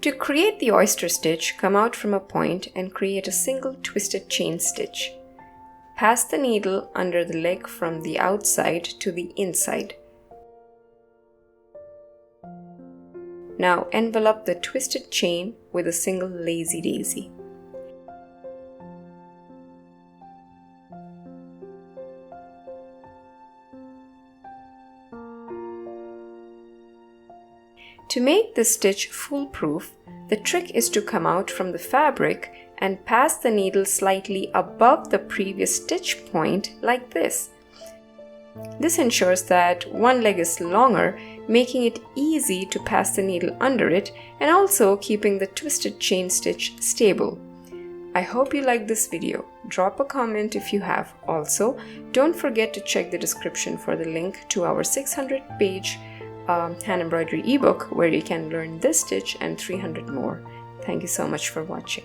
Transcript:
To create the oyster stitch, come out from a point and create a single twisted chain stitch. Pass the needle under the leg from the outside to the inside. Now envelop the twisted chain with a single lazy daisy. To make this stitch foolproof, the trick is to come out from the fabric and pass the needle slightly above the previous stitch point like this. This ensures that one leg is longer, making it easy to pass the needle under it and also keeping the twisted chain stitch stable. I hope you liked this video. Drop a comment if you have. Also, don't forget to check the description for the link to our 600-page hand embroidery ebook where you can learn this stitch and 300 more. Thank you so much for watching.